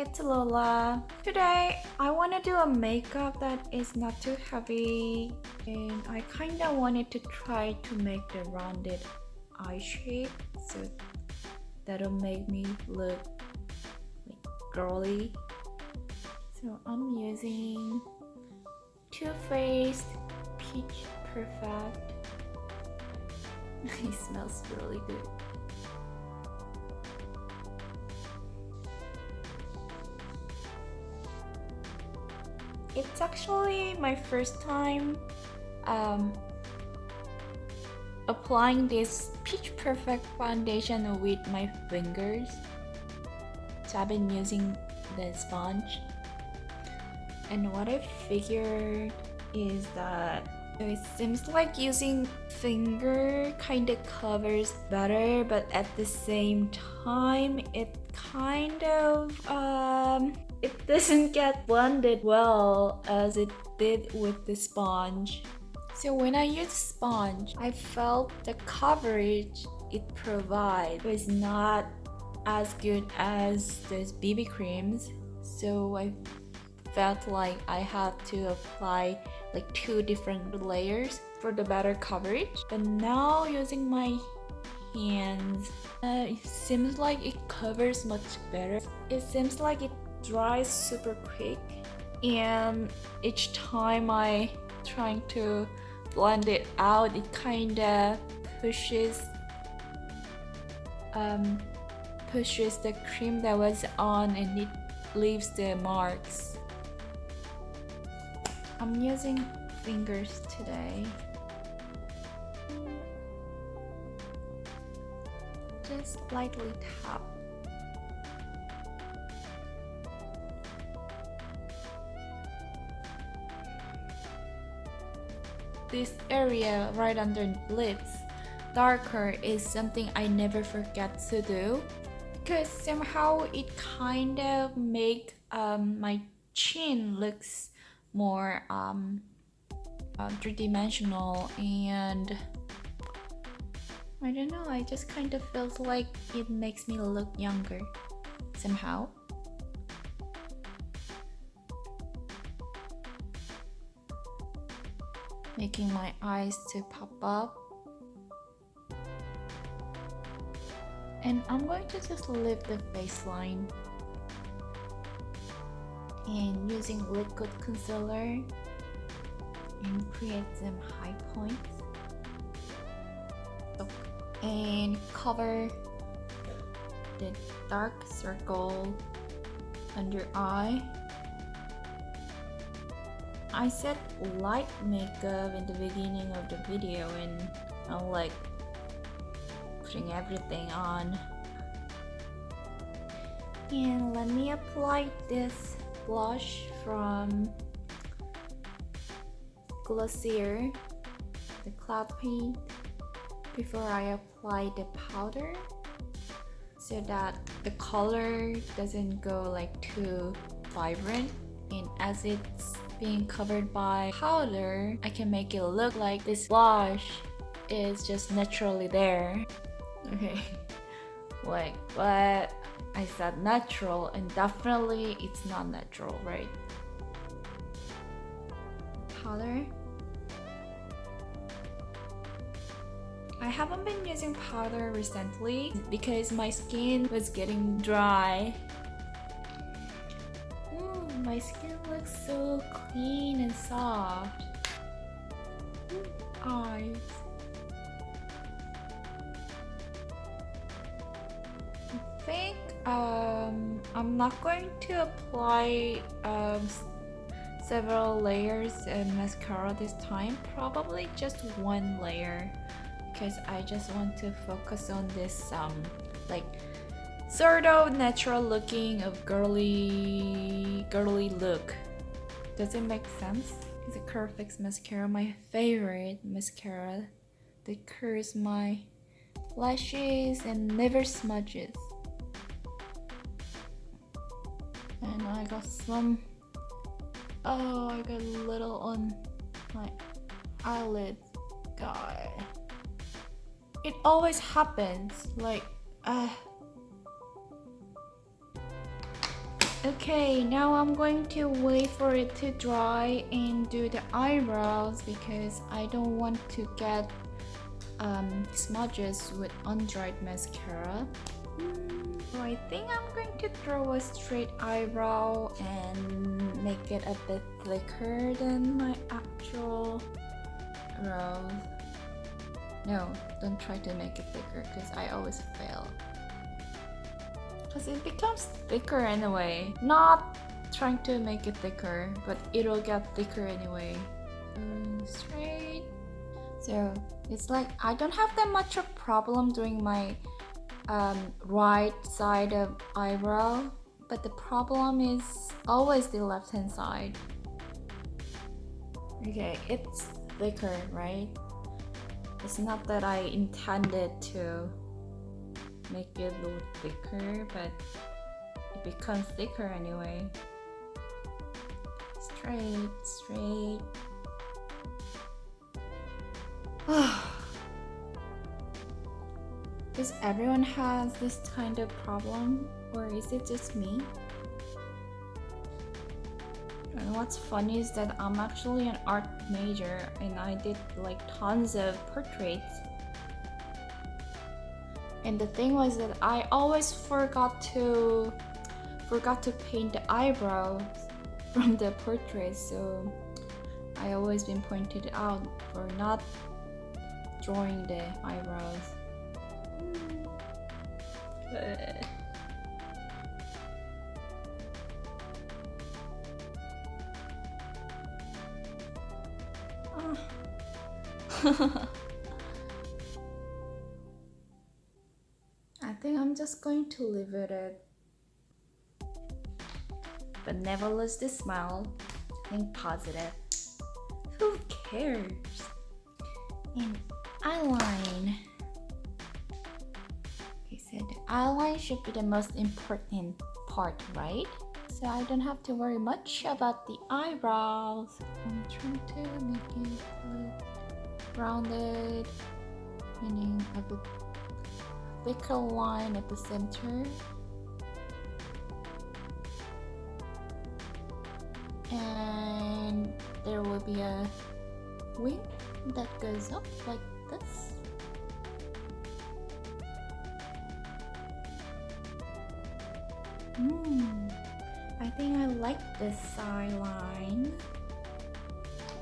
it's Lola. Today I want to do a makeup that is not too heavy, and I kind of wanted to try to make the rounded eye shape so that'll make me look like girly. So I'm using Too Faced Peach Perfect. It smells really good. It's actually my first time applying this Peach Perfect foundation with my fingers. So I've been using the sponge. And what I figured is that it seems like using finger kind of covers better, but at the same time it kind of it doesn't get blended well as it did with the sponge. So when I used sponge, I felt the coverage it provides was not as good as those BB creams. So I felt like I had to apply like 2 different layers for the better coverage. But now using my hands, it seems like it covers much better. It seems like it dries super quick, and each time I trying to blend it out, it kinda pushes the cream that was on, and it leaves the marks. I'm using fingers today. Just lightly tap. This area right under lips, darker, is something I never forget to do because somehow it kind of make my chin looks more three-dimensional, and I don't know, I just kind of feels like it makes me look younger somehow. Making my eyes to pop up. And I'm going to just lift the face line. And using liquid concealer and create some high points. And cover the dark circle under eye. I said light makeup in the beginning of the video, and I'm like putting everything on. And let me apply this blush from Glossier, the cloud paint, before I apply the powder, so that the color doesn't go like too vibrant, and as it's being covered by powder, I can make it look like this blush is just naturally there. Okay, like, but I said natural, and definitely it's not natural, right? Powder. I haven't been using powder recently because my skin was getting dry. My skin looks so clean and soft. Eyes. I think I'm not going to apply several layers of mascara this time. Probably just 1 layer, because I just want to focus on this like sort of natural looking of girly look. Does it make sense? It's a Curfix mascara, my favorite mascara that curls my lashes and never smudges. And I got some, I got a little on my eyelid. God, it always happens, like Okay, now I'm going to wait for it to dry and do the eyebrows because I don't want to get smudges with undried mascara. So I think I'm going to throw a straight eyebrow and make it a bit thicker than my actual brows. No, don't try to make it thicker because I always fail. Because it becomes thicker anyway. Not trying to make it thicker, but it'll get thicker anyway. Straight. So it's like I don't have that much of problem doing my right side of eyebrow, but the problem is always the left hand side. Okay, it's thicker, right? It's not that I intended to make it look thicker, but it becomes thicker anyway. Straight, straight. Does everyone has this kind of problem, or is it just me? And what's funny is that I'm actually an art major and I did like tons of portraits. And the thing was that I always forgot to paint the eyebrows from the portraits, so I always been pointed out for not drawing the eyebrows. I think I'm just going to leave it at, but never lose the smile. Think positive. Who cares? And eyeline. Okay, so the eyeline should be the most important part, right? So I don't have to worry much about the eyebrows. I'm trying to make it look rounded, meaning I put a thicker line at the center. And there will be a wing that goes up like this. I think I like this eye line.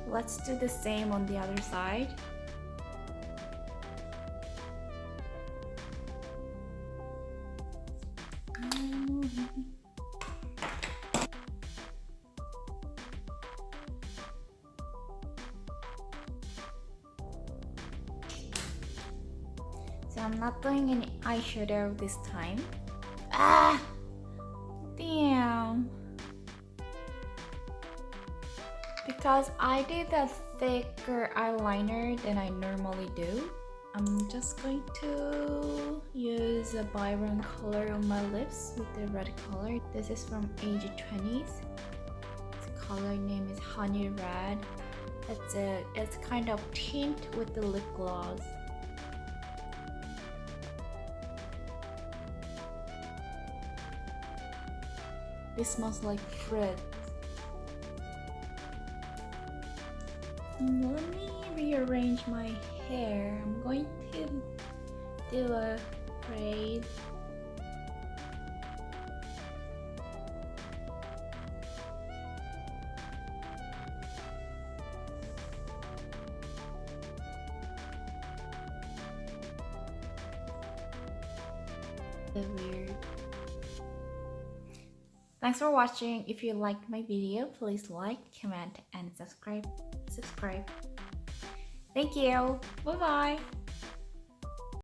Let's do the same on the other side. So I'm not doing any eyeshadow this time. Damn. Because I did a thicker eyeliner than I normally do, I'm just going to use a vibrant color on my lips with the red color. This is from age 20s. The color name is Honey Red. It's kind of tint with the lip gloss. It smells like fruit. Let me rearrange my hair. I'm going to do a braid. Weird. Thanks for watching. If you liked my video, please like, comment, and subscribe. Thank you. Bye bye.